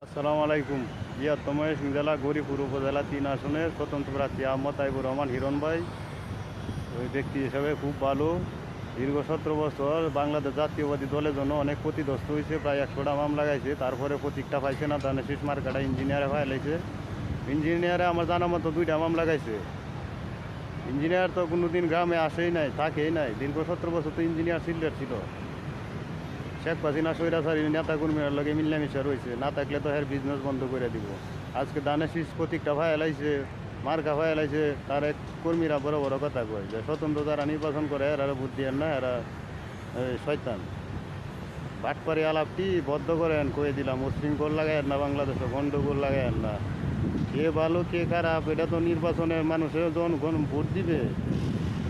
আসসালামু আলাইকুম। বৃহত্তম জেলা গৌরীপুর উপজেলা ৩ আসনের স্বতন্ত্র প্রার্থী আহমদ তাইবুর রহমান হিরণ ভাই ওই ব্যক্তি হিসাবে খুব ভালো। দীর্ঘ ১৭ বছর বাংলাদেশ জাতীয়বাদী দলের জন্য অনেক ক্ষতিগ্রস্ত হয়েছে, প্রায় ১০০টা মামলা গাইছে, তারপরে প্রতীকটা পাইছে না, তাহলে শেষ মার্কাটা ইঞ্জিনিয়ারে ফাইলাইছে। ইঞ্জিনিয়ারে আমার জানা মতো 2টা মামলা গাইছে। ইঞ্জিনিয়ার তো কোনো দিন গ্রামে আসেই নাই, থাকেই নাই। দীর্ঘ ১৭ বছর তো ইঞ্জিনিয়ার সিলেট ছিল। শেখ হাসিনা স্বৈরাচারী নেতা কর্মীর লগে মিলামিশা রয়েছে, না থাকলে তো এর বিজনেস বন্ধ করে দিব। আজকে দানের শীষ প্রতীকটা ফাইলাইছে, মার্কা ফাইলাইছে, তার এক কর্মীরা বড় বড় কথা কয় যে স্বতন্ত্র যারা নির্বাচন করে এরা ভোট দিয়ে না, এরা শয়তান। বাটপারি আলাপটি বদ্ধ করেন, কয়ে দিলাম। উশৃঙ্খল লাগায় না, বাংলাদেশে গন্ডগোল লাগায় না। কে ভালো কে খারাপ এটা তো নির্বাচনের মানুষের জনগণ ভোট দিবে,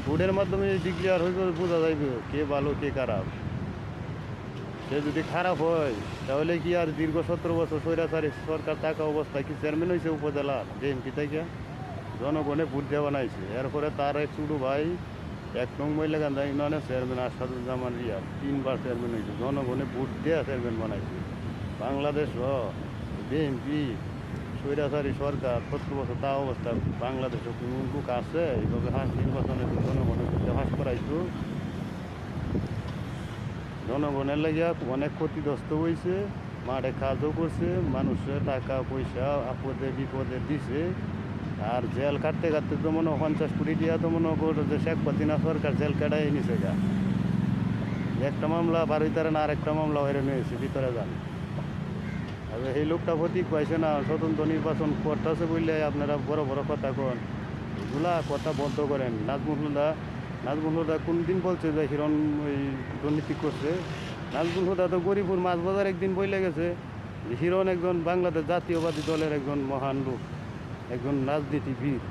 ভোটের মাধ্যমে ডিক্লেয়ার হইবে, বোঝা যাইবে কে ভালো কে খারাপ। সে যদি খারাপ হয় তাহলে কি আর দীর্ঘ ১৭ বছর স্বৈরাচারী সরকার থাকা অবস্থায় কি চেয়ারম্যান হয়েছে উপজেলার জেএমপি থেকে? জনগণে ভোট দিয়ে বানাইছে। এরপরে তার এক ছোটো ভাই ১ নং মহিলাকান্দা ইউনিয়নের চেয়ারম্যান আসাদুজ্জামান রিয়াদ 3বার চেয়ারম্যান হয়েছে, জনগণে ভোট দিয়ে চেয়ারম্যান বানাইছে। বাংলাদেশ জেএমপি স্বৈরাচারী সরকার ১৭ বছর তা অবস্থা বাংলাদেশে কোনো লোক আছে এইভাবে নির্বাচনের জনগণের বিরুদ্ধে হাস করাইছো? জনগণের লাগিয়া অনেক ক্ষতিগ্রস্ত হয়েছে, মাঠে কাজও করছে, মানুষের টাকা পয়সা আপদে বিপদে দিছে। আর জেল কাটতে কাটতে তো মনে 50 কোটি দিয়া তো মনে করো যে শেখ হাসিনা সরকার জেল কাটাই নিছে গা। একটা মামলা বার হইতারে না, আরেকটা মামলা হয়ে নিয়েছে, ভিতরে যান। আর এই লোকটা প্রতীক পাইছে না, স্বতন্ত্র নির্বাচন করতেছে বললে আপনারা বড় বড় কথা কন, এগুলা কথা বন্ধ করেন। নাজমুল হুদা কোন দিন বলছে যে হিরণ ওই দুর্নীতি করছে? নাজমুল হুদা তো গরিপুর মাছ বাজার একদিন বইলে গেছে যে হিরণ একজন বাংলাদেশ জাতীয়বাদী দলের একজন মহান লোক, একজন রাজনীতিবিদ।